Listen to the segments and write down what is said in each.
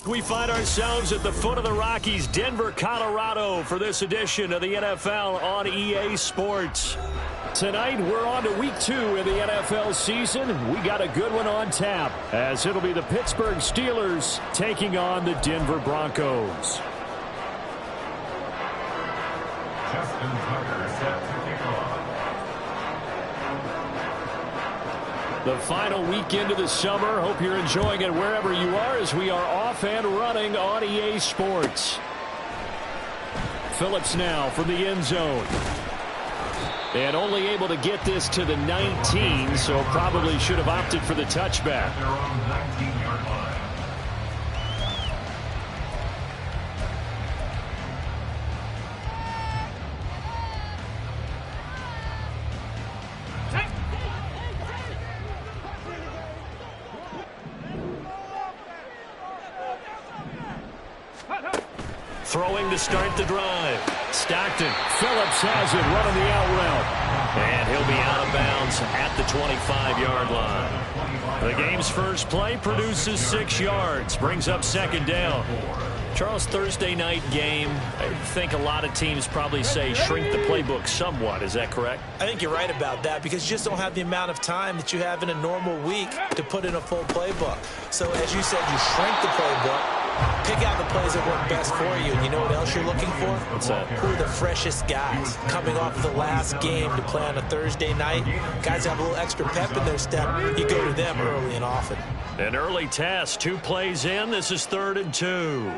We find ourselves at the foot of the Rockies, Denver, Colorado, for this edition of the NFL on EA Sports. Tonight, we're on to week 2 in the NFL season. We got a good one on tap, as it'll be the Pittsburgh Steelers taking on the Denver Broncos. Justin Tucker set to kick off. The final weekend of the summer. Hope you're enjoying it wherever you are as we are off and running on EA Sports. Phillips now from the end zone. And only able to get this to the 19, so probably should have opted for the touchback. They're on the 19-yard line. Throwing to start the drive. Stockton. Phillips has it running the out route. And he'll be out of bounds at the 25-yard line. The game's first play produces 6 yards. Brings up second down. Charles, Thursday night game, I think a lot of teams probably say shrink the playbook somewhat. Is that correct? I think you're right about that because you just don't have the amount of time that you have in a normal week to put in a full playbook. So as you said, you shrink the playbook. Pick out the plays that work best for you. And you know what else you're looking for? What's that? Who are the freshest guys coming off the last game to play on a Thursday night? Guys have a little extra pep in their step. You go to them early and often. An early test. 2 plays in. This is 3rd and 2.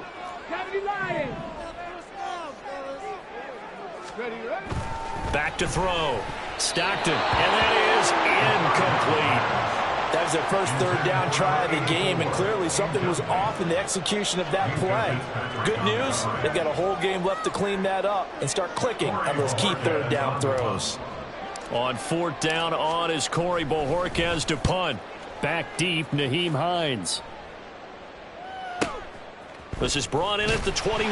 Back to throw. Stockton. And that is incomplete. That was their first 3rd down try of the game, and clearly something was off in the execution of that play. Good news, they've got a whole game left to clean that up and start clicking on those key 3rd down throws. On 4th down on is Corey Bojorquez to punt. Back deep, Nyheim Hines. This is brought in at the 21.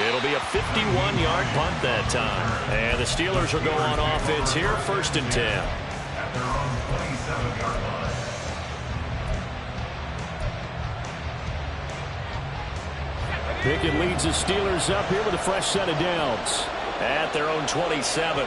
It'll be a 51-yard punt that time. And the Steelers will go on offense here, 1st and 10. At their own 27-yard line. Pickett leads the Steelers up here with a fresh set of downs. At their own 27.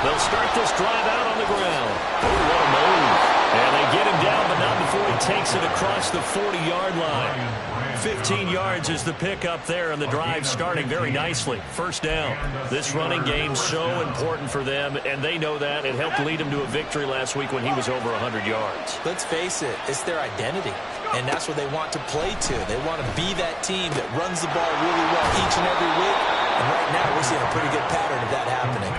They'll start this drive out on the ground. Oh, what a move. And they get him down, but not before he takes it across the 40-yard line. 15 yards is the pickup there, and the drive starting very nicely. 1st down. This running game so important for them, and they know that. It helped lead him to a victory last week when he was over 100 yards. Let's face it, it's their identity, and that's what they want to play to. They want to be that team that runs the ball really well each and every week, and right now we're seeing a pretty good pattern of that happening.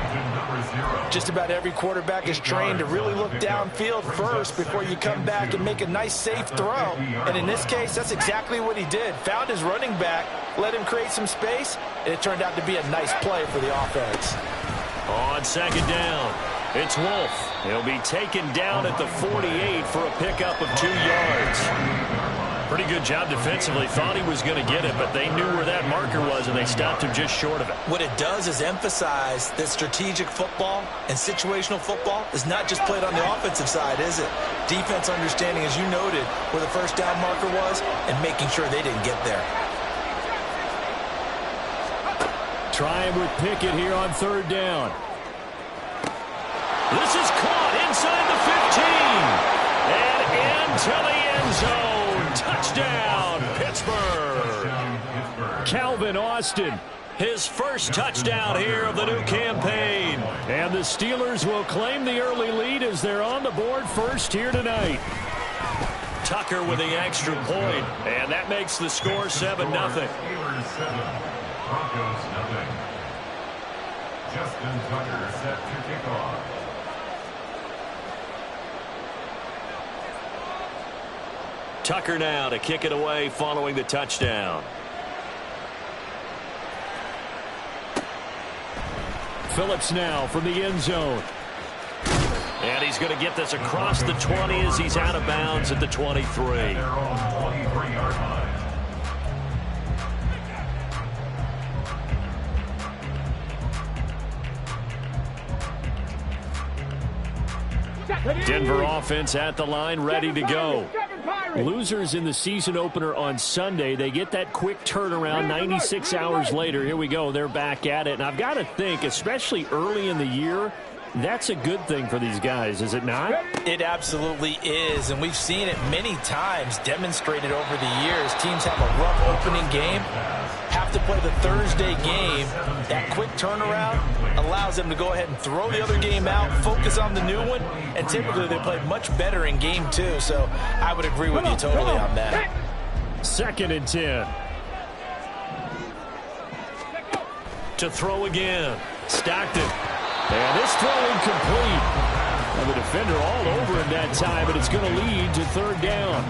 Just about every quarterback is trained to really look downfield first before you come back and make a nice, safe throw. And in this case, that's exactly what he did. Found his running back, let him create some space, and it turned out to be a nice play for the offense. On 2nd down, it's Wolf. He'll be taken down at the 48 for a pickup of 2 yards. Pretty good job defensively. Thought he was going to get it, but they knew where that marker was, and they stopped him just short of it. What it does is emphasize that strategic football and situational football is not just played on the offensive side, is it? Defense understanding, as you noted, where the 1st down marker was and making sure they didn't get there. Trying with Pickett here on 3rd down. This is caught inside the 15 and into the end zone. Touchdown, Pittsburgh. Calvin Austin, his first touchdown here of the new campaign. And the Steelers will claim the early lead as they're on the board first here tonight. Tucker with the extra point, and that makes the score 7-0. Steelers 7, Broncos nothing. Justin Tucker set to kick off. Tucker now to kick it away following the touchdown. Phillips now from the end zone. And he's going to get this across the 20 as he's out of bounds at the 23. Their own 23-yard line. Denver offense at the line, ready to go. Losers in the season opener on Sunday. They get that quick turnaround 96 hours later. Here we go. They're back at it. And I've got to think, especially early in the year, that's a good thing for these guys, is it not? It absolutely is, and we've seen it many times demonstrated over the years. Teams have a rough opening game, have to play the Thursday game. That quick turnaround allows them to go ahead and throw the other game out, focus on the new one, and typically they play much better in game 2, so I would agree with you totally on that. 2nd and 10. To throw again. Stockton. And this throw incomplete. And the defender all over him that time, but it's going to lead to 3rd down.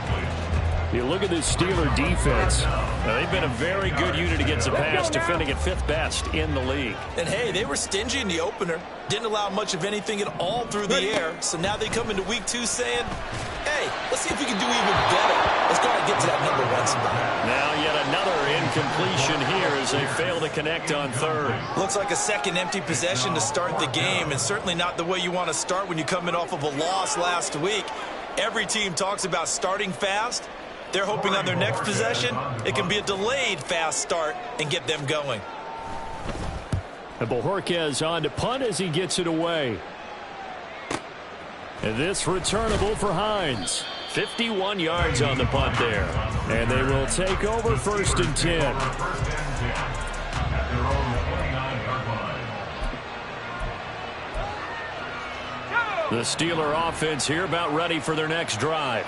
You look at this Steeler defense. They've been a very good unit against the pass, defending at 5th best in the league. And, hey, they were stingy in the opener. Didn't allow much of anything at all through the air. So now they come into week 2 saying, hey, let's see if we can do even better. Let's go ahead and get to that number 1 spot. Now yet another incompletion here as they fail to connect on 3rd. Looks like a second empty possession to start the game, and certainly not the way you want to start when you come in off of a loss last week. Every team talks about starting fast. They're hoping on their next possession, it can be a delayed fast start and get them going. And Bojorquez on to punt as he gets it away. And this returnable for Hines. 51 yards on the punt there. And they will take over 1st and 10. At their own 29-yard line. The Steeler offense here about ready for their next drive.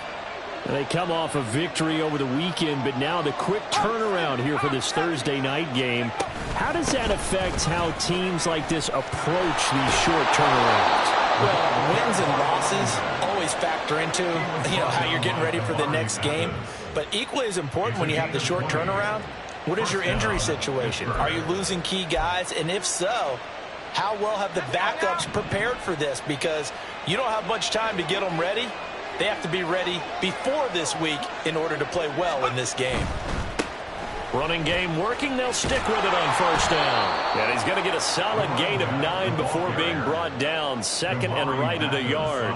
They come off a victory over the weekend, but now the quick turnaround here for this Thursday night game. How does that affect how teams like this approach these short turnarounds? Well, wins and losses always factor into, how you're getting ready for the next game. But equally as important when you have the short turnaround, what is your injury situation? Are you losing key guys? And if so, how well have the backups prepared for this? Because you don't have much time to get them ready. They have to be ready before this week in order to play well in this game. Running game working. They'll stick with it on 1st down. And he's going to get a solid gain of 9 before being brought down. 2nd and right at a yard.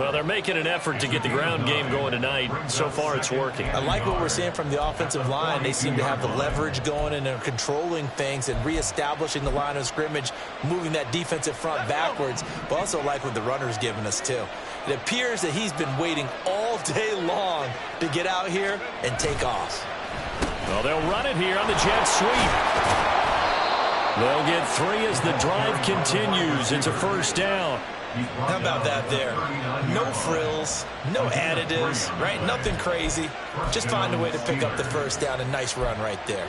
Well, they're making an effort to get the ground game going tonight. So far, it's working. I like what we're seeing from the offensive line. They seem to have the leverage going and they're controlling things and reestablishing the line of scrimmage, moving that defensive front backwards. But also like what the runner's giving us, too. It appears that he's been waiting all day long to get out here and take off. Well, they'll run it here on the jet sweep. They'll get 3 as the drive continues. It's a 1st down. How about that there? No frills, no additives, right? Nothing crazy. Just find a way to pick up the 1st down. A nice run right there.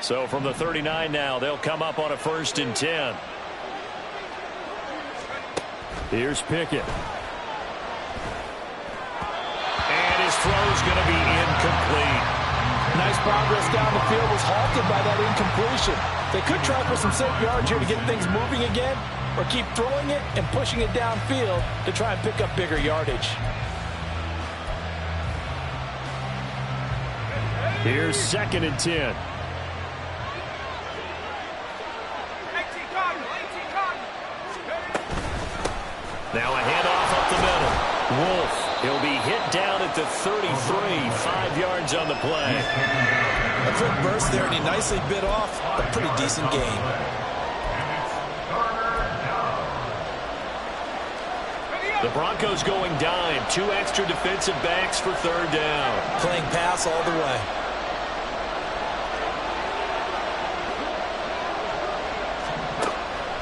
So from the 39 now, they'll come up on a 1st and 10. Here's Pickett. And his throw's going to be incomplete. Nice progress down the field, was halted by that incompletion. They could try for some safe yards here to get things moving again, or keep throwing it and pushing it downfield to try and pick up bigger yardage. Here's 2nd and 10. Now a handoff up the middle. Wolf, he'll be hit down at the 33, 5 yards on the play. A quick burst there, and he nicely bit off a pretty decent gain. The Broncos going dime. 2 extra defensive backs for 3rd down. Playing pass all the way.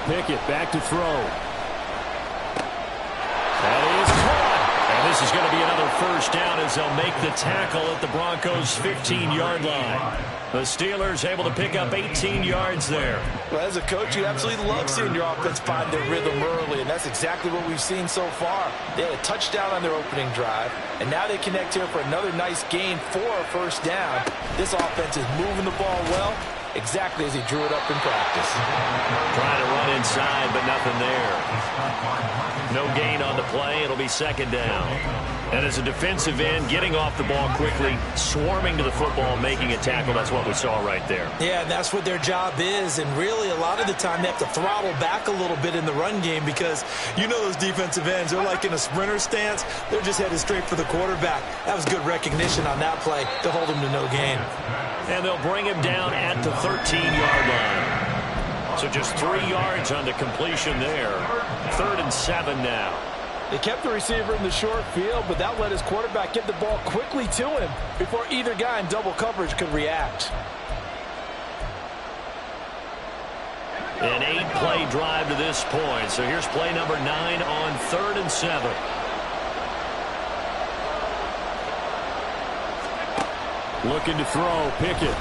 Pickett back to throw. That is caught. And this is going to be another first down as they'll make the tackle at the Broncos' 15-yard line. The Steelers able to pick up 18 yards there. Well, as a coach, you absolutely love seeing your offense find their rhythm early, and that's exactly what we've seen so far. They had a touchdown on their opening drive, and now they connect here for another nice gain for a first down. This offense is moving the ball well, exactly as he drew it up in practice. Trying to run inside, but nothing there. No gain on the play. It'll be second down. And as a defensive end, getting off the ball quickly, swarming to the football, making a tackle, that's what we saw right there. Yeah, that's what their job is, and really a lot of the time they have to throttle back a little bit in the run game because you know those defensive ends, they're like in a sprinter stance. They're just headed straight for the quarterback. That was good recognition on that play to hold him to no gain. And they'll bring him down at the 13-yard line. So just 3 yards on the completion there. 3rd and 7 now. They kept the receiver in the short field, but that let his quarterback get the ball quickly to him before either guy in double coverage could react. An 8-play drive to this point. So here's play number 9 on 3rd and 7. Looking to throw, Pickett.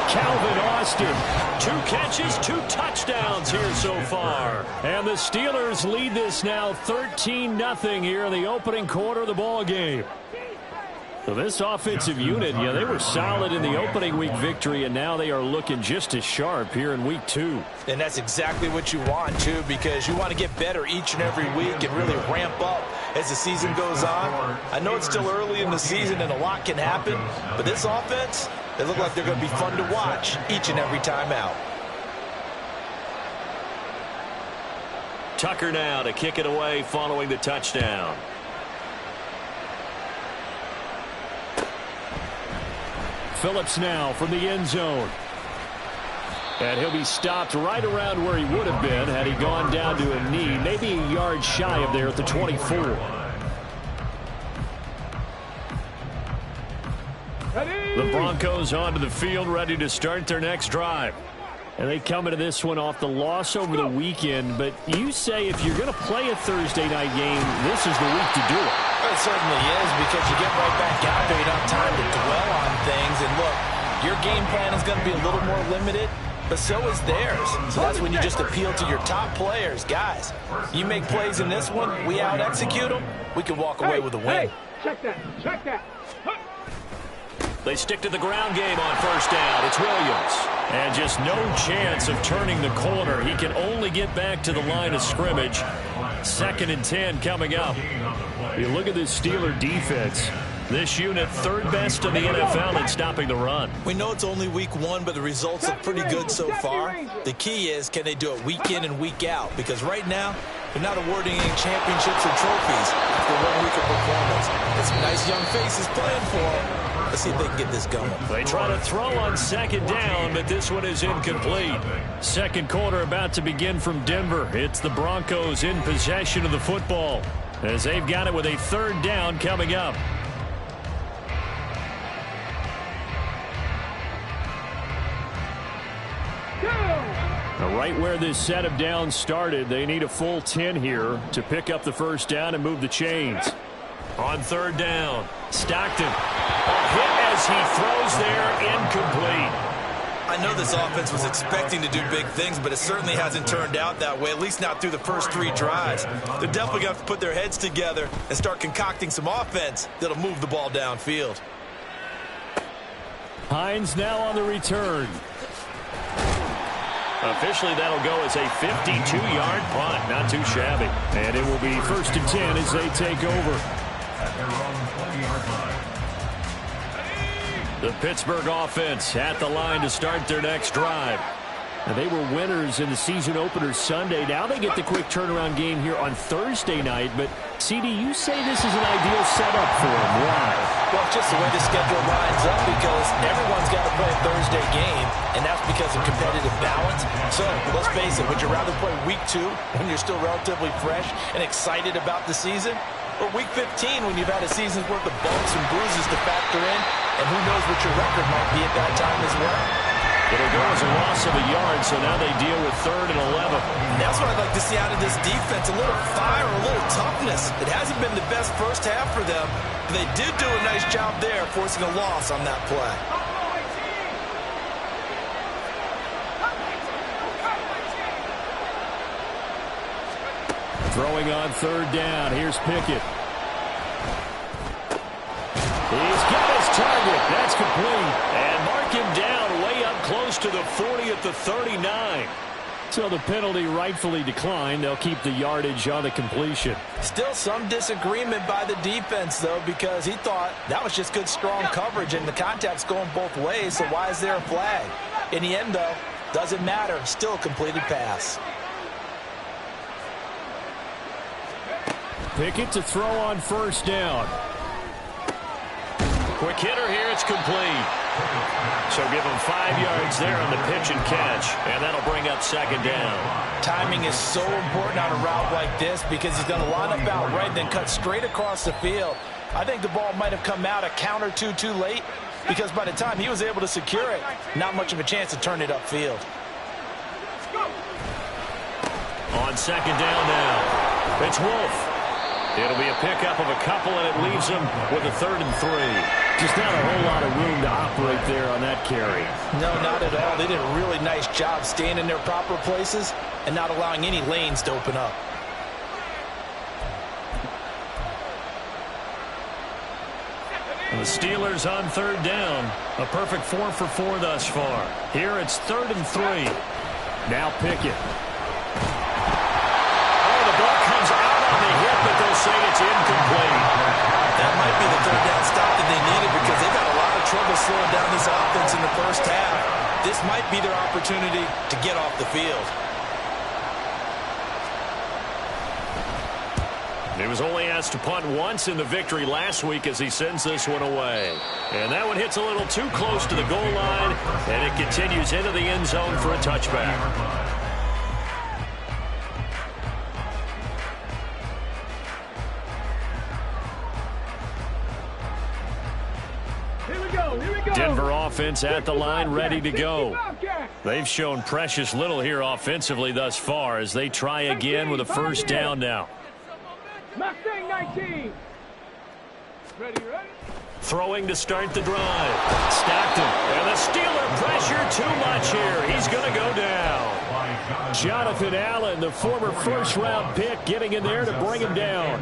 Calvin Austin, 2 catches, 2 touchdowns here so far. And the Steelers lead this now 13-0 here in the opening quarter of the ball game. So this offensive unit, yeah, they were solid in the opening week victory, and now they are looking just as sharp here in week 2. And that's exactly what you want, too, because you want to get better each and every week and really ramp up as the season goes on. I know it's still early in the season and a lot can happen, but this offense, they look like they're going to be fun to watch each and every time out. Tucker now to kick it away following the touchdown. Phillips now from the end zone. And he'll be stopped right around where he would have been had he gone down to a knee, maybe a yard shy of there at the 24. The Broncos onto the field, ready to start their next drive. And they come into this one off the loss over the weekend. But you say if you're going to play a Thursday night game, this is the week to do it. It certainly is, because you get right back out there. You don't have time to dwell on things. And look, your game plan is going to be a little more limited, but so is theirs. So that's when you just appeal to your top players. Guys, you make plays in this one, we out-execute them, we can walk away with a win. Check that. Check that. They stick to the ground game on first down. It's Williams. And just no chance of turning the corner. He can only get back to the line of scrimmage. 2nd and 10 coming up. You look at this Steeler defense. This unit 3rd best in the NFL in stopping the run. We know it's only week 1, but the results look pretty good so far. The key is, can they do it week in and week out? Because right now, they're not awarding any championships or trophies after 1 week of performance. There's some nice young faces playing for them. Let's see if they can get this going. They try to throw on 2nd down, but this one is incomplete. 2nd quarter about to begin from Denver. It's the Broncos in possession of the football as they've got it with a 3rd down coming up. Right where this set of downs started, they need a full 10 here to pick up the first down and move the chains. On 3rd down, Stockton. A hit as he throws there, incomplete. I know this offense was expecting to do big things, but it certainly hasn't turned out that way, at least not through the first 3 drives. They're definitely going to have to put their heads together and start concocting some offense that'll move the ball downfield. Hines now on the return. Officially, that'll go as a 52-yard punt. Not too shabby. And it will be 1st and 10 as they take over. The Pittsburgh offense at the line to start their next drive. And they were winners in the season opener Sunday. Now they get the quick turnaround game here on Thursday night. But, CD, you say this is an ideal setup for them. Why? Well, it's just the way the schedule lines up because everyone's got to play a Thursday game, and that's because of competitive balance. So, let's face it, would you rather play week 2 when you're still relatively fresh and excited about the season? Or week 15 when you've had a season's worth of bumps and bruises to factor in and who knows what your record might be at that time as well. It'll go as a loss of a yard, so now they deal with 3rd and 11. And that's what I'd like to see out of this defense, a little fire, a little toughness. It hasn't been the best first half for them, but they did do a nice job there, forcing a loss on that play. Throwing on 3rd down. Here's Pickett. He's got his target. That's complete. And mark him down way up close to the 40 at the 39. So the penalty rightfully declined. They'll keep the yardage on the completion. Still some disagreement by the defense, though, because he thought that was just good, strong coverage, and the contact's going both ways, so why is there a flag? In the end, though, doesn't matter. Still a completed pass. Pickett to throw on 1st down. Quick hitter here, it's complete. So give him 5 yards there on the pitch and catch, and that'll bring up 2nd down. Timing is so important on a route like this because he's going to line up out right, then cut straight across the field. I think the ball might have come out a count or two too late because by the time he was able to secure it, not much of a chance to turn it upfield. On 2nd down now, it's Wolf. It'll be a pickup of a couple, and it leaves them with a 3rd and 3. Just not a whole lot of room to operate there on that carry. No, not at all. They did a really nice job staying in their proper places and not allowing any lanes to open up. And the Steelers on 3rd down. A perfect 4 for 4 thus far. Here it's 3rd and 3. Now Pickett. But they'll say it's incomplete. That might be the 3rd down stop that they needed because they've got a lot of trouble slowing down this offense in the first half. This might be their opportunity to get off the field. He was only asked to punt once in the victory last week as he sends this one away. And that one hits a little too close to the goal line, and it continues into the end zone for a touchback. Denver offense at the line, ready to go. They've shown precious little here offensively thus far as they try again with a 1st down now. Mustang 19. Ready? Throwing to start the drive. Stacked him. And the Steeler pressure too much here. He's going to go down. Jonathan Allen, the former 1st-round pick, getting in there to bring him down.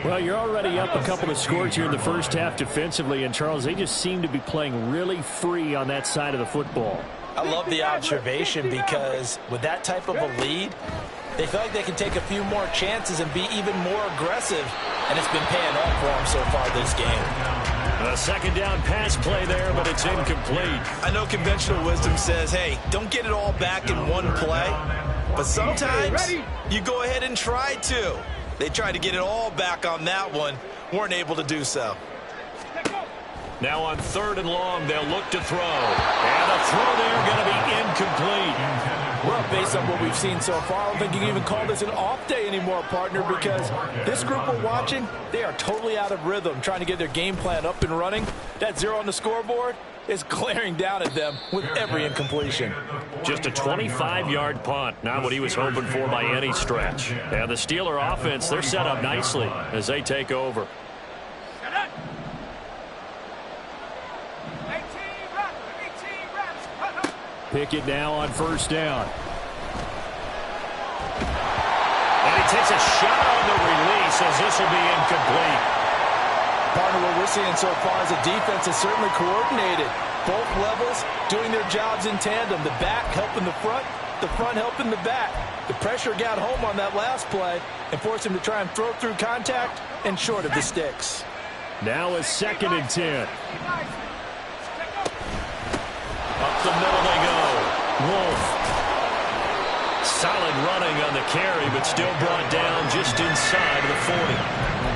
Well, you're already up a couple of scores here in the first half defensively, and Charles, they just seem to be playing really free on that side of the football. I love the observation because with that type of a lead, they feel like they can take a few more chances and be even more aggressive, and it's been paying off for them so far this game. A 2nd down pass play there, but it's incomplete. I know conventional wisdom says, hey, don't get it all back in one play, but sometimes you go ahead and try to. They tried to get it all back on that one, weren't able to do so. Now on 3rd and long, they'll look to throw. And a throw there going to be incomplete. Well, based on what we've seen so far, I don't think you can even call this an off day anymore, partner, because this group we're watching, they are totally out of rhythm, trying to get their game plan up and running. That 0 on the scoreboard is glaring down at them with every incompletion. Just a 25-yard punt, not what he was hoping for by any stretch. And the Steeler offense, they're set up nicely as they take over. Pickett now on 1st down. And he takes a shot on the release as this will be incomplete. Partner, what we're seeing so far is the defense is certainly coordinated. Both levels doing their jobs in tandem. The back helping the front helping the back. The pressure got home on that last play and forced him to try and throw through contact and short of the sticks. Now a 2nd and 10. Up the middle they go. Wolf. Solid running on the carry, but still brought down just inside of the 40.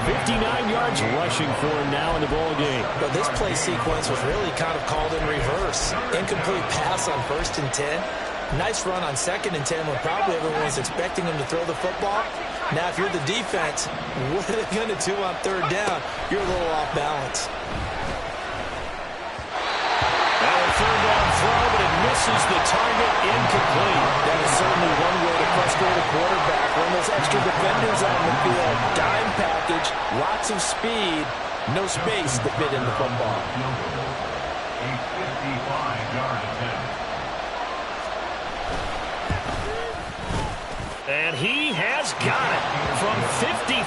59 yards rushing for him now in the ball game. But this play sequence was really kind of called in reverse. Incomplete pass on 1st and 10. Nice run on 2nd and 10 when probably everyone was expecting him to throw the football. Now, if you're the defense, what are they going to do on 3rd down? You're a little off balance. misses the target, incomplete. That is certainly one way to frustrate a quarterback. When those extra defenders on the field, dime package, lots of speed, no space to fit in the football. A 55-yard attempt. And he has got it from 55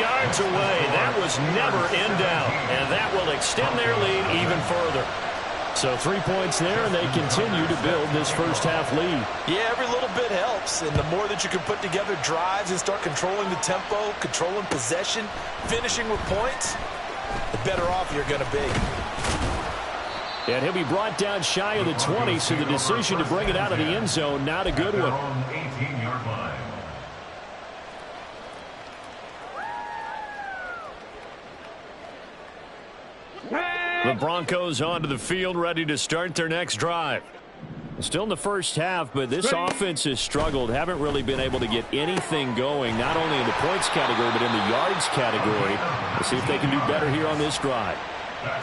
yards away. That was never in doubt, and that will extend their lead even further. So 3 points there, and they continue to build this first-half lead. Yeah, every little bit helps, and the more that you can put together drives and start controlling the tempo, controlling possession, finishing with points, the better off you're going to be. And he'll be brought down shy of the 20, so the decision to bring it out of the end zone, not a good one. On 18-yard line. The Broncos onto the field, ready to start their next drive. Still in the first half, but this offense has struggled. Haven't really been able to get anything going, not only in the points category, but in the yards category. Let's see if they can do better here on this drive.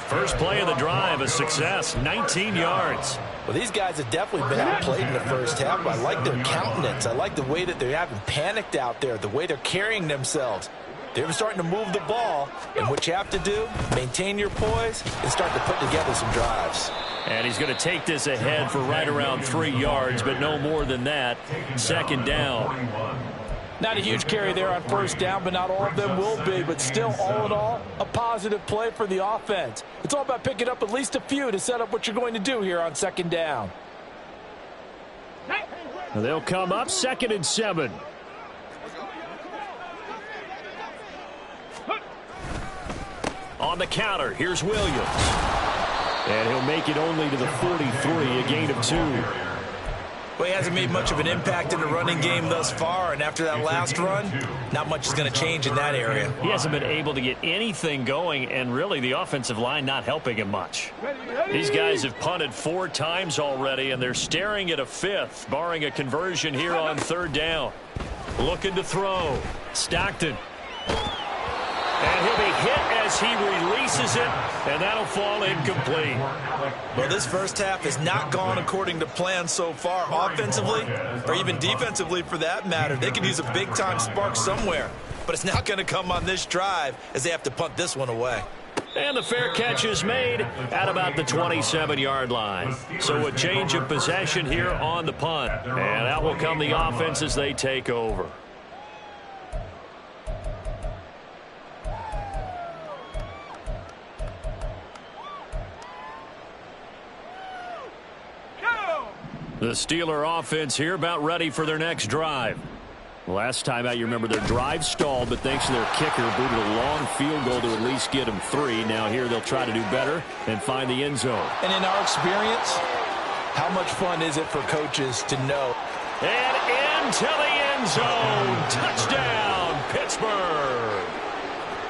First play of the drive, a success, 19 yards. Well, these guys have definitely been outplayed in the first half. I like their countenance. I like the way that they haven't panicked out there, the way they're carrying themselves. They're starting to move the ball, and what you have to do, maintain your poise and start to put together some drives. And he's going to take this ahead for right around 3 yards, but no more than that. Second down. Not a huge carry there on first down, but not all of them will be. But still, all in all, a positive play for the offense. It's all about picking up at least a few to set up what you're going to do here on second down. They'll come up 2nd and 7. On the counter, here's Williams. And he'll make it only to the 43, a gain of 2. Well, he hasn't made much of an impact in the running game thus far, and after that last run, not much is going to change in that area. He hasn't been able to get anything going, and really the offensive line not helping him much. These guys have punted 4 times already, and they're staring at a 5th, barring a conversion here on 3rd down. Looking to throw. Stockton. And he'll be hit as he releases it, and that'll fall incomplete. Well, this first half has not gone according to plan so far offensively, or even defensively for that matter. They could use a big-time spark somewhere, but it's not going to come on this drive as they have to punt this one away. And the fair catch is made at about the 27-yard line. So a change of possession here on the punt, and out will come the offense as they take over. The Steeler offense here about ready for their next drive. Last time out, you remember their drive stalled, but thanks to their kicker, booted a long field goal to at least get them 3. Now here they'll try to do better and find the end zone. And in our experience, how much fun is it for coaches to know? And into the end zone. Touchdown, Pittsburgh.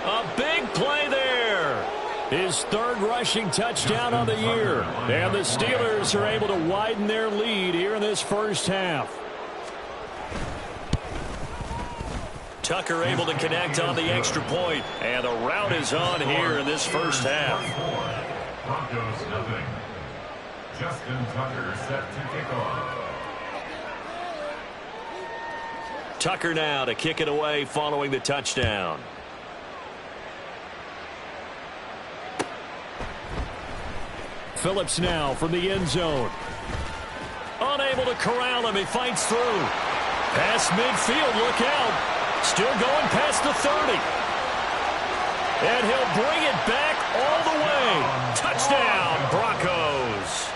A big play there. His 3rd rushing touchdown of the year. And the Steelers are able to widen their lead here in this first half. Tucker able to connect on the extra point. And the route is on here in this first half. Broncos nothing. Justin Tucker set to kick off. Tucker now to kick it away following the touchdown. Phillips now from the end zone. Unable to corral him. He fights through. Past midfield. Look out. Still going past the 30. And he'll bring it back all the way. Touchdown, Broncos.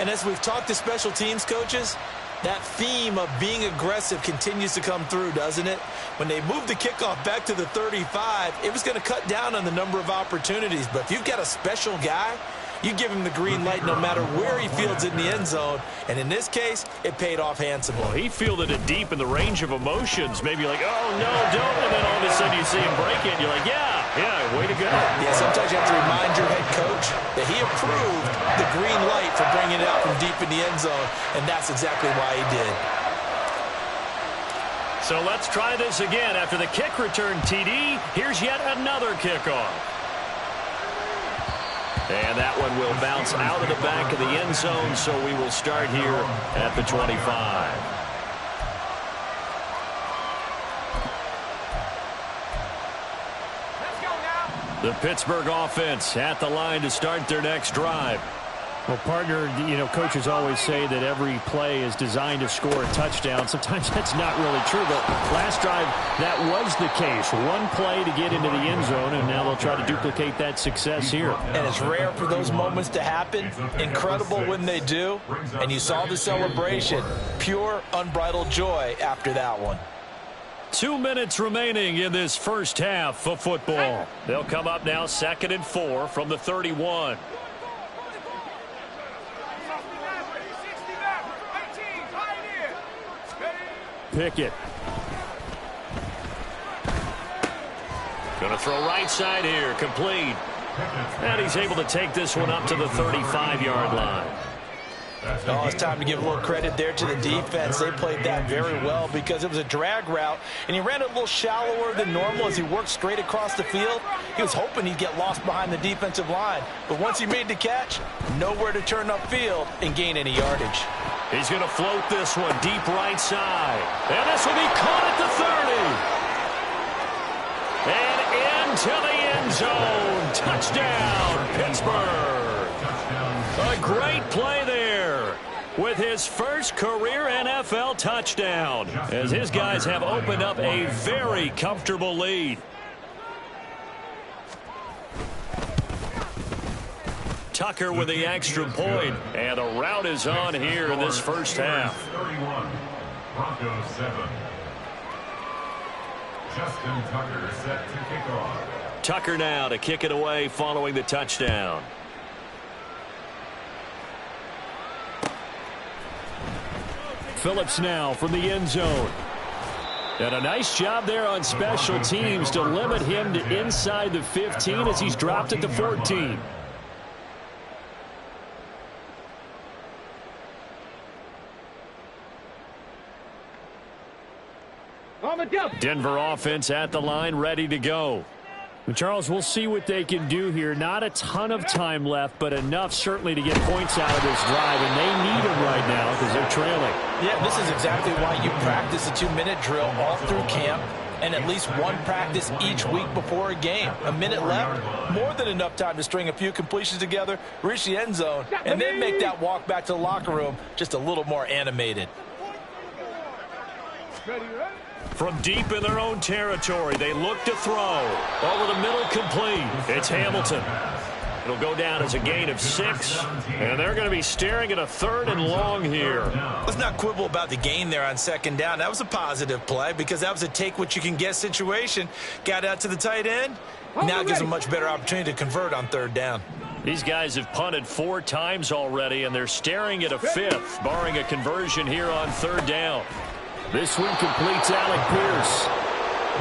And as we've talked to special teams coaches, that theme of being aggressive continues to come through, doesn't it? When they moved the kickoff back to the 35, it was going to cut down on the number of opportunities. But if you've got a special guy, you give him the green light no matter where he fields in the end zone. And in this case, it paid off handsomely. Well, he fielded it deep in the range of emotions. Maybe like, oh, no, don't. And then all of a sudden you see him break it. And you're like, yeah, way to go. Yeah, sometimes you have to remind your head coach that he approved the green light for bringing it out from deep in the end zone. And that's exactly why he did. So let's try this again. After the kick return TD, here's yet another kickoff. And that one will bounce out of the back of the end zone, so we will start here at the 25. The Pittsburgh offense at the line to start their next drive. Well, partner, coaches always say that every play is designed to score a touchdown. Sometimes that's not really true, but last drive, that was the case. One play to get into the end zone, and now they'll try to duplicate that success here. And it's rare for those moments to happen. Incredible when they do. And you saw the celebration. Pure, unbridled joy after that one. 2 minutes remaining in this first half of football. They'll come up now 2nd and 4 from the 31. Pickett. Going to throw right side here, complete. And he's able to take this one up to the 35-yard line. Oh, it's time to give a little credit there to the defense. They played that very well because it was a drag route, and he ran it a little shallower than normal as he worked straight across the field. He was hoping he'd get lost behind the defensive line, but once he made the catch, nowhere to turn upfield and gain any yardage. He's going to float this one deep right side, and this will be caught at the 30. And into the end zone. Touchdown, Pittsburgh. A great play there with his first career NFL touchdown, as his guys have opened up a very comfortable lead. Tucker with the extra point, and the route is on here in this first half. 31, Broncos 7. Justin Tucker set to kick off. Tucker now to kick it away following the touchdown. Phillips now from the end zone. And a nice job there on special teams to limit him to inside the 15 as he's dropped at the 14. Denver offense at the line, ready to go. Well, Charles, we'll see what they can do here. Not a ton of time left, but enough certainly to get points out of this drive, and they need them right now because they're trailing. Yeah, this is exactly why you practice a 2-minute drill all through camp and at least one practice each week before a game. A minute left, more than enough time to string a few completions together, reach the end zone, and then make that walk back to the locker room just a little more animated. From deep in their own territory, they look to throw. Over the middle, complete. It's Hamilton. It'll go down as a gain of 6, and they're going to be staring at a 3rd and long here. Let's not quibble about the gain there on 2nd down. That was a positive play because that was a take-what-you-can-get situation. Got out to the tight end. Now it gives them a much better opportunity to convert on 3rd down. These guys have punted 4 times already, and they're staring at a 5th, barring a conversion here on 3rd down. This one completes Alec Pierce.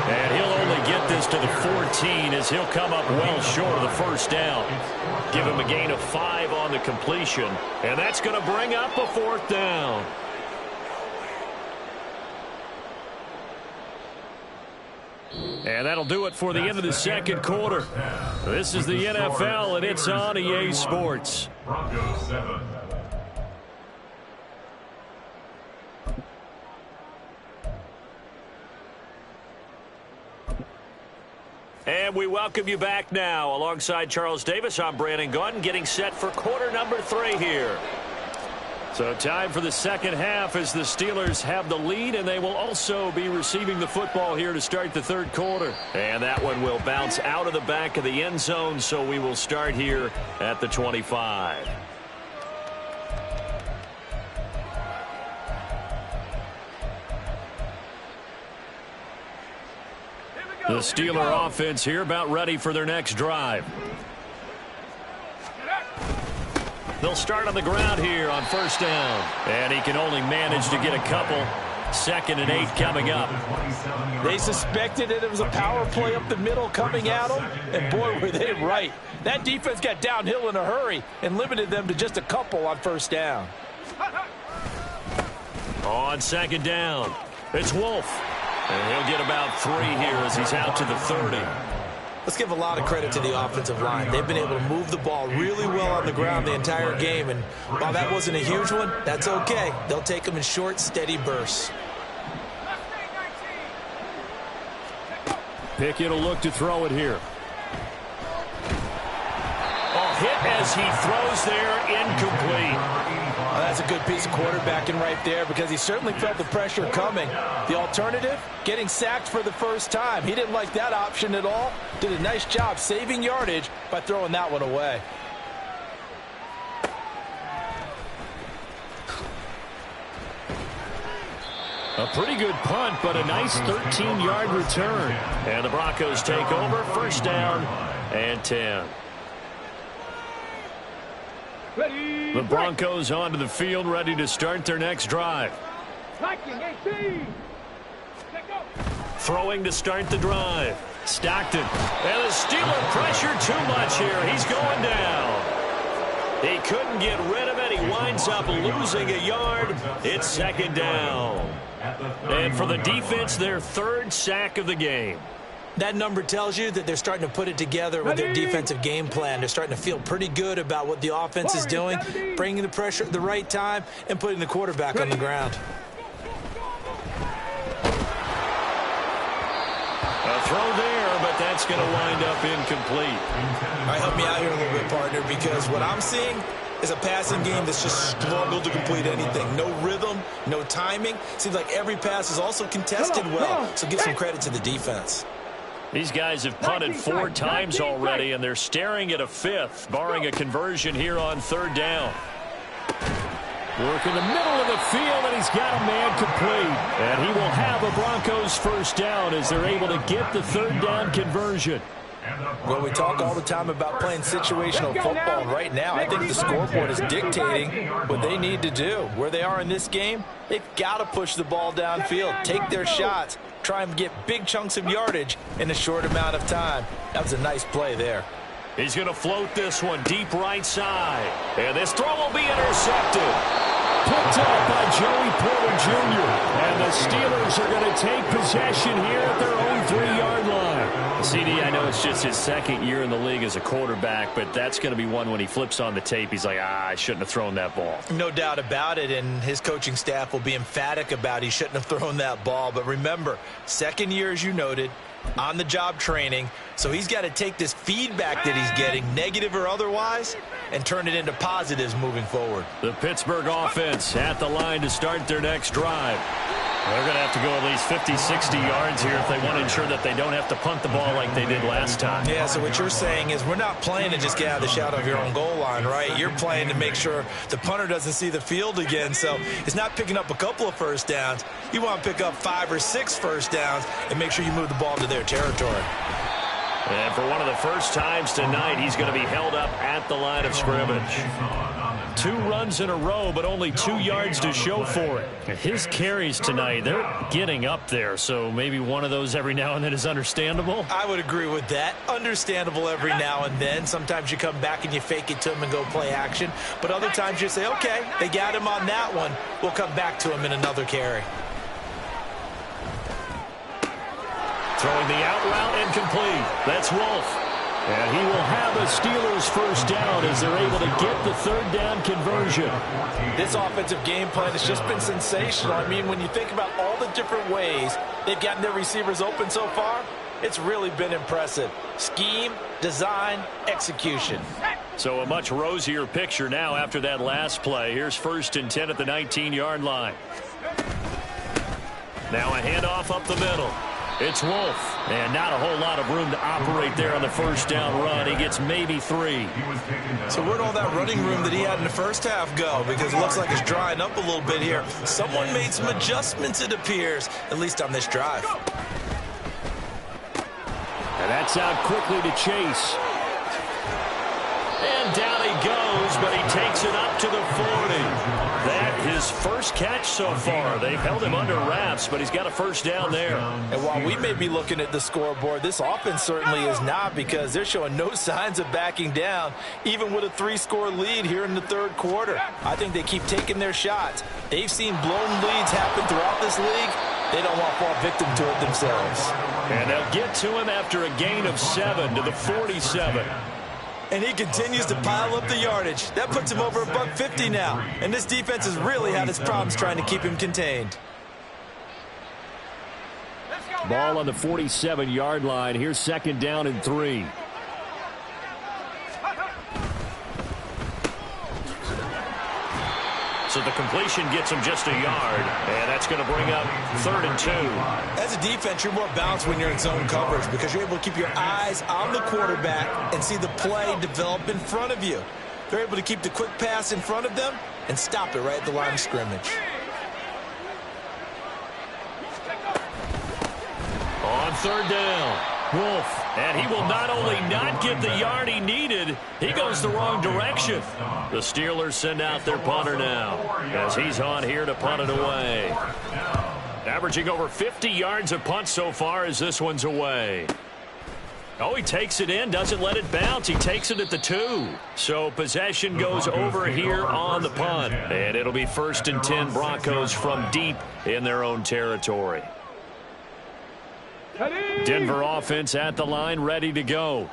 And he'll only get this to the 14 as he'll come up well short of the 1st down. Give him a gain of 5 on the completion. And that's going to bring up a 4th down. And that'll do it for the end of the 2nd quarter. This is the NFL, and it's on EA Sports. Broncos 7. And we welcome you back now. Alongside Charles Davis, I'm Brandon Gunn, getting set for quarter number 3 here. So time for the 2nd half as the Steelers have the lead, and they will also be receiving the football here to start the 3rd quarter. And that one will bounce out of the back of the end zone, so we will start here at the 25. The Steeler offense here about ready for their next drive. They'll start on the ground here on 1st down. And he can only manage to get a couple. 2nd and 8 coming up. They suspected that it was a power play up the middle coming at them, and boy, were they right. That defense got downhill in a hurry and limited them to just a couple on 1st down. On 2nd down, it's Wolf. And he'll get about 3 here as he's out to the 30. let's give a lot of credit to the offensive line. They've been able to move the ball really well on the ground the entire game, and while that wasn't a huge one, that's okay. They'll take them in short, steady bursts. Pickett will look to throw it here. Oh, hit as he throws there, incomplete. Well, that's a good piece of quarterbacking right there because he certainly felt the pressure coming. The alternative, getting sacked for the first time. He didn't like that option at all. Did a nice job saving yardage by throwing that one away. A pretty good punt, but a nice 13-yard return. And the Broncos take over, first down and 10. Ready. The Broncos onto the field, ready to start their next drive. Liking 18. Let go. Throwing to start the drive. Stockton. And the Steeler pressure too much here. He's going down. He couldn't get rid of it. He winds up losing a yard. It's second down. And for the defense, their third sack of the game. That number tells you that they're starting to put it together with their defensive game plan. They're starting to feel pretty good about what the offense is doing, bringing the pressure at the right time, and putting the quarterback on the ground. A throw there, but that's going to wind up incomplete. All right, help me out here a little bit, partner, because what I'm seeing is a passing game that's just struggled to complete anything. No rhythm, no timing. Seems like every pass is also contested well, so give some credit to the defense. These guys have punted 4 times already, and they're staring at a 5th, barring a conversion here on third down. Work in the middle of the field, and he's got a man complete. And he will have a Broncos first down as they're able to get the third down conversion. Well, we talk all the time about playing situational football, and right now I think the scoreboard is dictating what they need to do. Where they are in this game, they've got to push the ball downfield, take their shots, try and get big chunks of yardage in a short amount of time. That was a nice play there. He's going to float this one deep right side. And this throw will be intercepted. Picked up by Joey Porter Jr. And the Steelers are going to take possession here at their own 3-yard line. CD, I know it's just his second year in the league as a quarterback, but that's going to be one when he flips on the tape. He's like, I shouldn't have thrown that ball. No doubt about it, and his coaching staff will be emphatic about he shouldn't have thrown that ball. But remember, second year, as you noted, on-the-job training, so he's got to take this feedback that he's getting, negative or otherwise, and turn it into positives moving forward. The Pittsburgh offense at the line to start their next drive. They're going to have to go at least 50, 60 yards here if they want to ensure that they don't have to punt the ball like they did last time. Yeah, so what you're saying is we're not playing to just get out of the shadow of your own goal line, right? You're playing to make sure the punter doesn't see the field again. So it's not picking up a couple of first downs. You want to pick up 5 or 6 first downs and make sure you move the ball to their territory. And for one of the first times tonight, he's going to be held up at the line of scrimmage. 2 runs in a row, but only 2 yards to show for it. His carries tonight, they're getting up there, so maybe one of those every now and then is understandable. I would agree with that. Understandable every now and then. Sometimes you come back and you fake it to him and go play action. But other times you say, okay, they got him on that one. We'll come back to him in another carry. Throwing the out route incomplete. That's Wolf. And he will have a Steelers first down as they're able to get the third down conversion. This offensive game plan has just been sensational. I mean, when you think about all the different ways they've gotten their receivers open so far, it's really been impressive. Scheme, design, execution. So a much rosier picture now after that last play. Here's 1st and 10 at the 19-yard line. Now a handoff up the middle. It's Wolf, and not a whole lot of room to operate there on the first down run. He gets maybe 3. So where'd all that running room that he had in the first half go? Because it looks like it's drying up a little bit here. Someone made some adjustments, it appears, at least on this drive. And that's out quickly to Chase. And down he goes, but he takes it up to the 40. That his first catch so far. They've held him under wraps, but he's got a first down there. And while we may be looking at the scoreboard, this offense certainly is not, because they're showing no signs of backing down, even with a 3-score lead here in the third quarter. I think they keep taking their shots. They've seen blown leads happen throughout this league, They don't want to fall victim to it themselves. And they'll get to him after a gain of 7 to the 47. And he continues to pile up the yardage. That puts him over $150 now. And this defense has really had its problems trying to keep him contained. Ball on the 47-yard line. Here's 2nd down and 3. So the completion gets him just a yard, and that's going to bring up 3rd and 2. As a defense, you're more balanced when you're in zone coverage because you're able to keep your eyes on the quarterback and see the play develop in front of you. They're able to keep the quick pass in front of them and stop it right at the line of scrimmage. On 3rd down, Wolf. And he will not only not get the yard he needed, he goes the wrong direction. The Steelers send out their punter now as he's on here to punt it away. Averaging over 50 yards a punt so far as this one's away. Oh, he takes it in, doesn't let it bounce. He takes it at the 2. So possession goes over here on the punt. And it'll be 1st and 10 Broncos from deep in their own territory. Denver offense at the line, ready to go.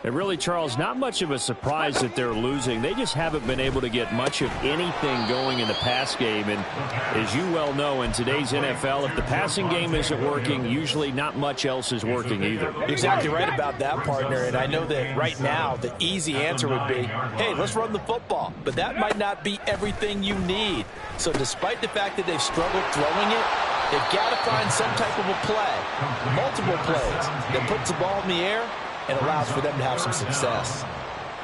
And really, Charles, not much of a surprise that they're losing. They just haven't been able to get much of anything going in the pass game. And as you well know, in today's NFL, if the passing game isn't working, usually not much else is working either. Exactly right about that, partner. And I know that right now the easy answer would be, hey, let's run the football. But that might not be everything you need. So despite the fact that they've struggled throwing it, they've got to find some type of a play, multiple plays, that puts the ball in the air and allows for them to have some success.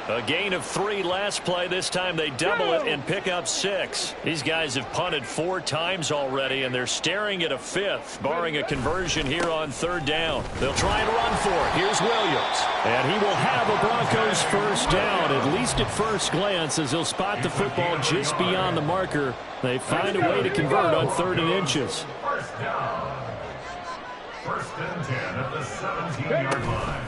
A gain of 3 last play. This time they double it and pick up 6. These guys have punted 4 times already, and they're staring at a 5th, barring a conversion here on 3rd down. They'll try and run for it. Here's Williams. And he will have a Broncos 1st down, at least at first glance, as he'll spot the football just beyond the marker. They find a way to convert on 3rd and inches. 1st down. 1st and 10 at the 17-yard line.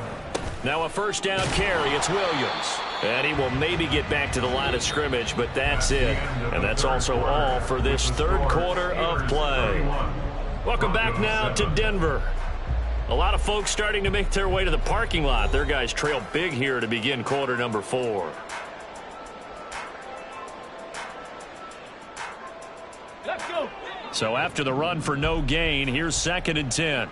Now a 1st down carry. It's Williams. And he will maybe get back to the line of scrimmage, but that's it. And that's also all for this 3rd quarter of play. Welcome back now to Denver. A lot of folks starting to make their way to the parking lot. Their guys trail big here to begin quarter number 4. Let's go. So after the run for no gain, here's 2nd and 10.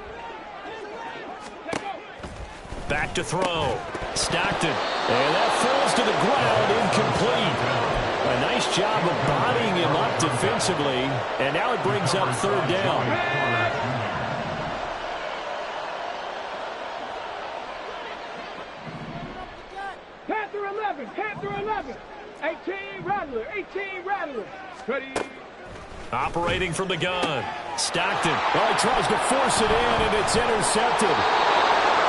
Back to throw. Stockton. And that falls to the ground, incomplete. A nice job of bodying him up defensively. And now it brings up 3rd down. Panther 11. Panther 11. 18 Rattler. 18 Rattler. Ready. Operating from the gun. Stockton. Oh, he tries to force it in, and it's intercepted.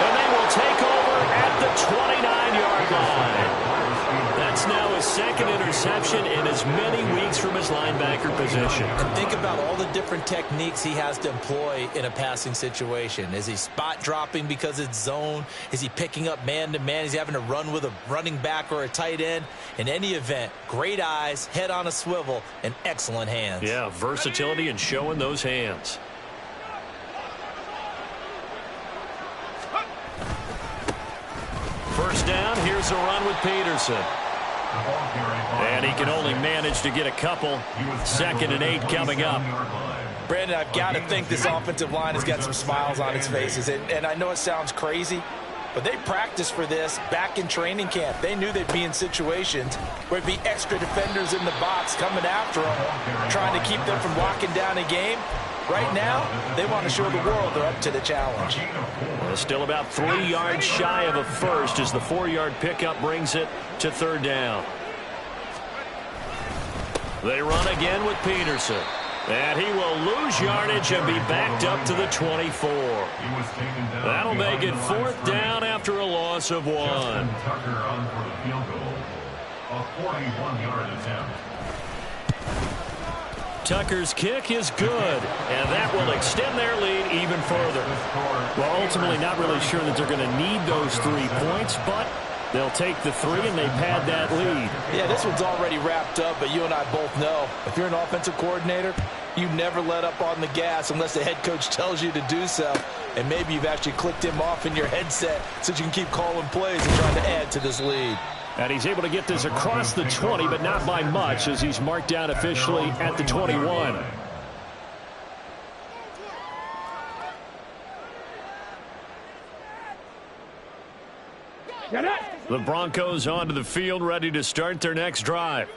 And they will take over at the 29-yard line. That's now his 2nd interception in as many weeks from his linebacker position. And think about all the different techniques he has to employ in a passing situation. Is he spot dropping because it's zone? Is he picking up man-to-man? Is he having to run with a running back or a tight end? In any event, great eyes, head on a swivel, and excellent hands. Yeah, versatility and showing those hands. First down, here's a run with Peterson. And he can only manage to get a couple. 2nd and 8 coming up. Brandon, I've got to think this offensive line has got some smiles on its faces. And I know it sounds crazy, but they practiced for this back in training camp. They knew they'd be in situations where it'd be extra defenders in the box coming after them, trying to keep them from locking down a game. Right now, they want to show the world they're up to the challenge. Still about 3 yards shy of a first as the 4-yard pickup brings it to 3rd down. They run again with Peterson. And he will lose yardage and be backed up to the 24. That'll make it 4th down after a loss of 1. Tucker on for the field goal. A 41-yard attempt. Tucker's kick is good, and that will extend their lead even further. Well, ultimately not really sure that they're going to need those 3 points, but They'll take the 3, and they pad that lead. Yeah, this one's already wrapped up, but you and I both know if you're an offensive coordinator, you never let up on the gas unless the head coach tells you to do so. And maybe you've actually clicked him off in your headset so you can keep calling plays and trying to add to this lead. And he's able to get this across the 20, but not by much as he's marked down officially at the 21. The Broncos onto the field, ready to start their next drive.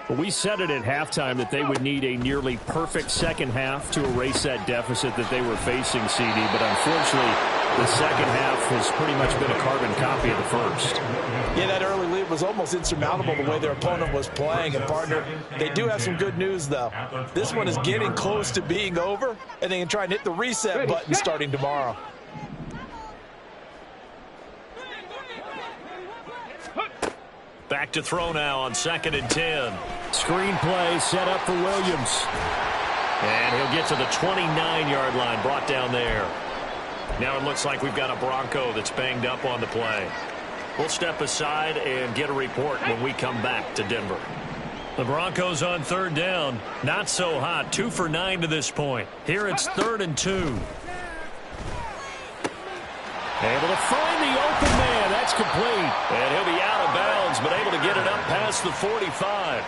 Well, we said it at halftime that they would need a nearly perfect second half to erase that deficit that they were facing, CD. But unfortunately, the second half has pretty much been a carbon copy of the first. Yeah, that early lead was almost insurmountable the way their opponent was playing. And, partner, they do have some good news, though. This one is getting close to being over, and they can try and hit the reset button starting tomorrow. Back to throw now on 2nd and 10. Screen play set up for Williams. And he'll get to the 29-yard line, brought down there. Now it looks like we've got a Bronco that's banged up on the play. We'll step aside and get a report when we come back to Denver. The Broncos on 3rd down. Not so hot. 2 for 9 to this point. Here it's 3rd and 2. Able to find the open man. That's complete. And he'll be out of bounds, but able to get it up past the 45.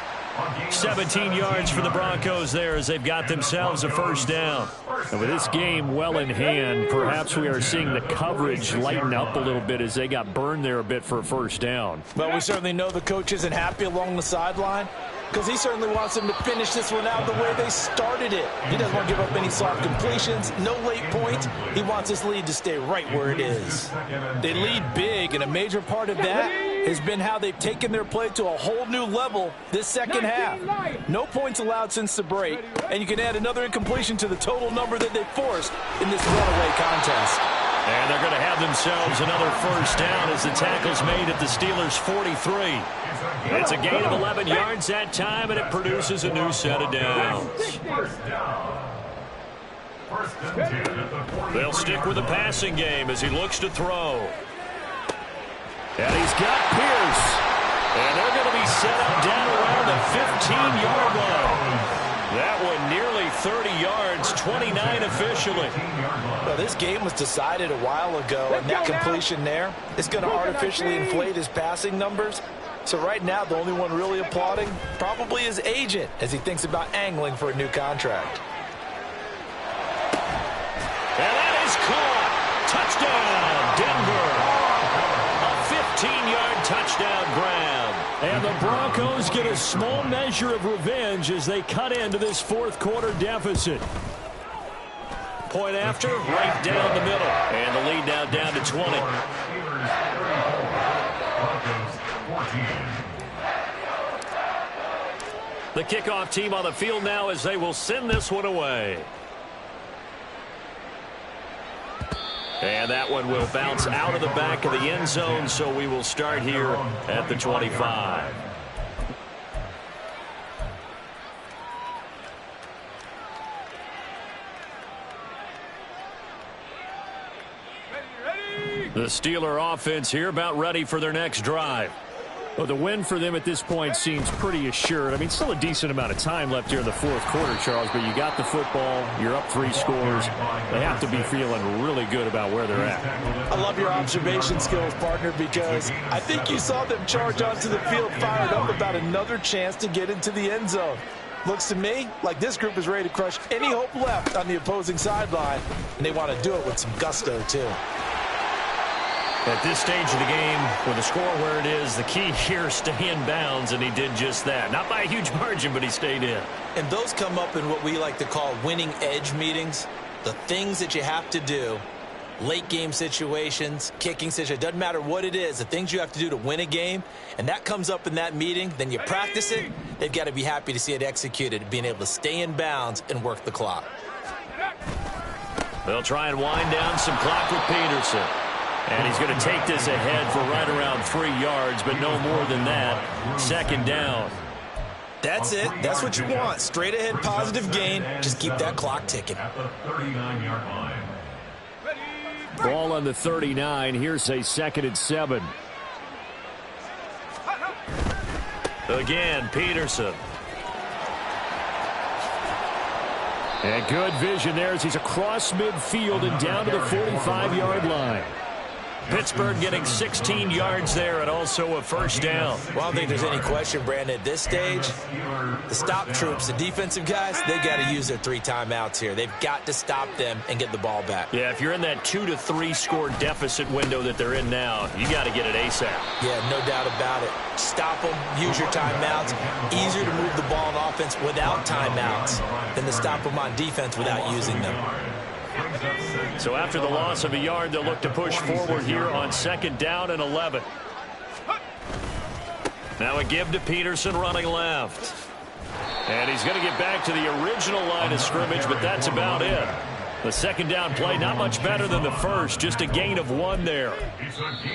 17 yards for the Broncos there as they've got themselves a first down. And with this game well in hand, perhaps we are seeing the coverage lighten up a little bit as they got burned there a bit for a first down. Well, we certainly know the coach isn't happy along the sideline because he certainly wants them to finish this one out the way they started it. He doesn't want to give up any soft completions, no late points. He wants this lead to stay right where it is. They lead big, and a major part of that has been how they've taken their play to a whole new level this second half. No points allowed since the break, and you can add another incompletion to the total number that they forced in this runaway contest. And they're going to have themselves another first down as the tackle's made at the Steelers' 43. It's a gain of 11 yards that time, and it produces a new set of downs. They'll stick with the passing game as he looks to throw. And he's got Pierce. And they're going to be set up down around the 15-yard line. That one nearly 30 yards, 29 officially. Well, this game was decided a while ago, and that completion there is going to artificially inflate his passing numbers. So right now, the only one really applauding probably his agent as he thinks about angling for a new contract. And that is caught. Touchdown, Denver. A 15-yard touchdown grab. And the Broncos get a small measure of revenge as they cut into this fourth quarter deficit. Point after, right down the middle. And the lead now down to 20. The kickoff team on the field now as they will send this one away. And that one will bounce out of the back of the end zone, so we will start here at the 25. The Steeler offense here about ready for their next drive. Well, the win for them at this point seems pretty assured. I mean, still a decent amount of time left here in the fourth quarter, Charles, but you got the football, you're up 3 scores. They have to be feeling really good about where they're at. I love your observation skills, partner, because I think you saw them charge onto the field fired up about another chance to get into the end zone. Looks to me like this group is ready to crush any hope left on the opposing sideline, and they want to do it with some gusto, too. At this stage of the game, with the score where it is, the key here is stay in bounds, and he did just that. Not by a huge margin, but he stayed in. And those come up in what we like to call winning edge meetings. The things that you have to do, late game situations, kicking situations, doesn't matter what it is, the things you have to do to win a game, and that comes up in that meeting, then you practice it, they've got to be happy to see it executed, being able to stay in bounds and work the clock. They'll try and wind down some clock with Peterson. And he's going to take this ahead for right around 3 yards, but no more than that. Second down. That's it. That's what you want. Straight ahead, positive gain. Just keep that clock ticking. At the 39-yard line. Ball on the 39. Here's a 2nd and 7. Again, Peterson. And good vision there as he's across midfield and down to the 45-yard line. Pittsburgh getting 16 yards there and also a first down. Well, I don't think there's any question, Brandon, at this stage, the stop troops, the defensive guys, they've got to use their 3 timeouts here. They've got to stop them and get the ball back. Yeah, if you're in that 2 to 3 score deficit window that they're in now, you got to get it ASAP. Yeah, no doubt about it. Stop them, use your timeouts. Easier to move the ball on offense without timeouts than to stop them on defense without using them. So after the loss of a yard, they'll look to push forward here on 2nd down and 11. Now a give to Peterson running left. And he's going to get back to the original line of scrimmage, but that's about it. The 2nd down play, not much better than the first, just a gain of 1 there.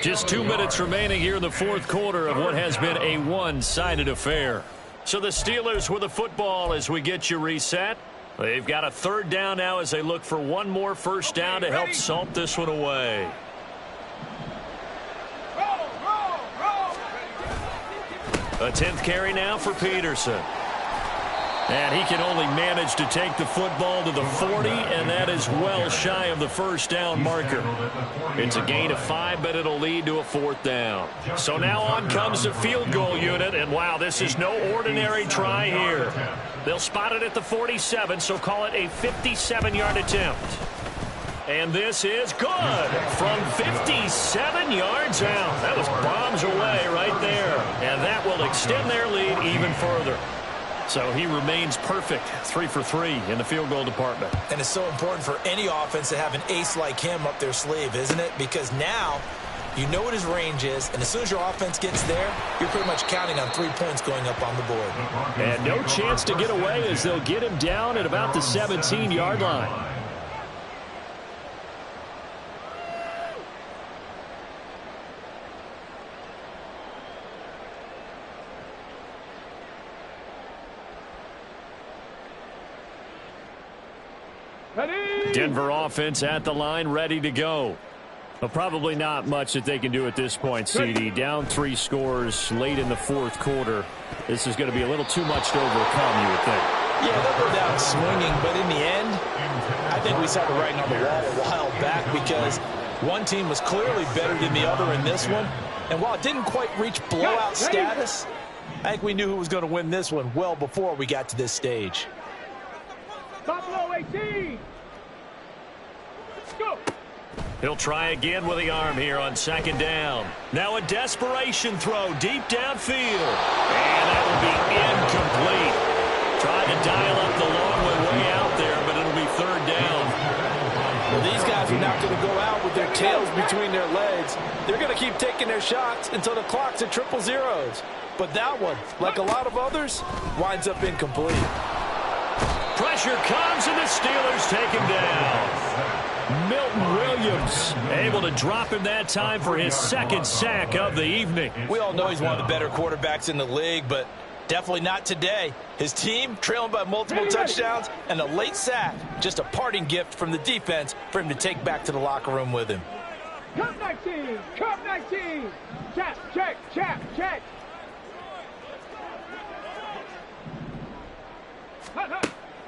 Just 2 minutes remaining here in the 4th quarter of what has been a one-sided affair. So the Steelers with the football as we get you reset. They've got a 3rd down now as they look for one more first down to help salt this one away. A 10th carry now for Peterson. And he can only manage to take the football to the 40, and that is well shy of the first down marker. It's a gain of 5, but it'll lead to a 4th down. So now on comes the field goal unit, and wow, this is no ordinary try here. They'll spot it at the 47, so call it a 57-yard attempt. And this is good from 57 yards out. That was bombs away right there, and that will extend their lead even further. So he remains perfect, 3 for 3 in the field goal department. And it's so important for any offense to have an ace like him up their sleeve, isn't it? Because now you know what his range is, and as soon as your offense gets there, you're pretty much counting on 3 points going up on the board. And no chance to get away as they'll get him down at about the 17-yard line. Denver offense at the line, ready to go. But probably not much that they can do at this point, CD. Down 3 scores late in the 4th quarter. This is going to be a little too much to overcome, you would think. Yeah, they'll go down swinging, but in the end, I think we saw the writing on the wall a while back because one team was clearly better than the other in this one. And while it didn't quite reach blowout status, I think we knew who was going to win this one well before we got to this stage. Buffalo 18. Go. He'll try again with the arm here on 2nd down. Now a desperation throw deep downfield. And that will be incomplete. Trying to dial up the long way out there, but it'll be 3rd down. Well, these guys are not going to go out with their tails between their legs. They're going to keep taking their shots until the clock's at 000s. But that one, like a lot of others, winds up incomplete. Pressure comes, and the Steelers take him down. Milton Williams able to drop him that time for his 2nd sack of the evening. We all know he's one of the better quarterbacks in the league, but definitely not today. His team trailing by multiple touchdowns and a late sack. Just a parting gift from the defense for him to take back to the locker room with him. Cup 19. Cup 19. Check, check, check, check.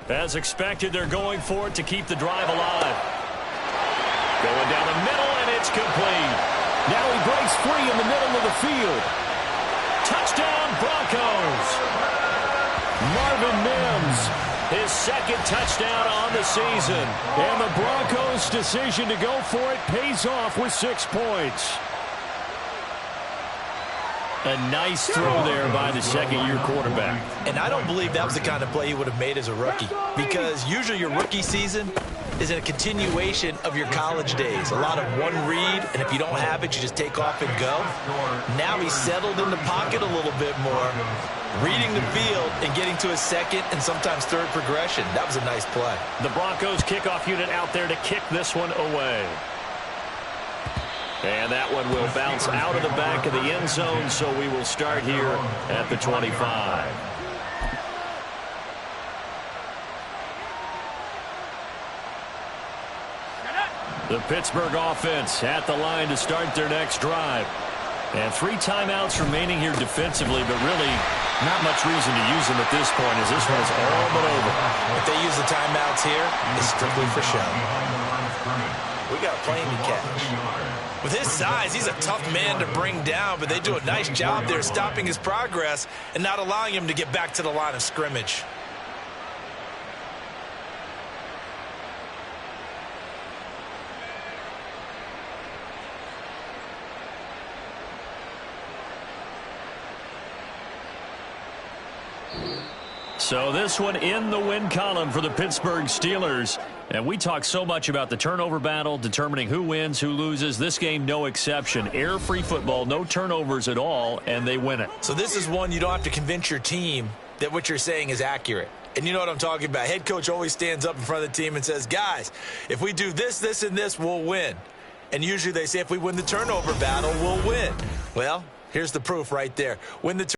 As expected, they're going for it to keep the drive alive. Going down the middle, and it's complete. Now he breaks free in the middle of the field. Touchdown, Broncos. Marvin Mims, his 2nd touchdown on the season. And the Broncos' decision to go for it pays off with 6 points. A nice throw there by the 2nd-year quarterback. And I don't believe that was the kind of play he would have made as a rookie, because usually your rookie season is a continuation of your college days. A lot of one read, and if you don't have it, you just take off and go. Now he's settled in the pocket a little bit more, reading the field and getting to his 2nd and sometimes 3rd progression. That was a nice play. The Broncos kickoff unit out there to kick this one away. And that one will bounce out of the back of the end zone, so we will start here at the 25. The Pittsburgh offense at the line to start their next drive. And 3 timeouts remaining here defensively, but really Not much reason to use them at this point, as this one is all but over. If they use the timeouts here, it's strictly for show. We got a plane to catch. With his size, he's a tough man to bring down, but they do a nice job there stopping his progress and not allowing him to get back to the line of scrimmage. So this one in the win column for the Pittsburgh Steelers. And we talk so much about the turnover battle, determining who wins, who loses. This game, no exception. Air-free football, no turnovers at all, and they win it. So this is one you don't have to convince your team that what you're saying is accurate. And you know what I'm talking about. Head coach always stands up in front of the team and says, guys, if we do this, this, and this, we'll win. And usually they say if we win the turnover battle, we'll win. Well, here's the proof right there. Win the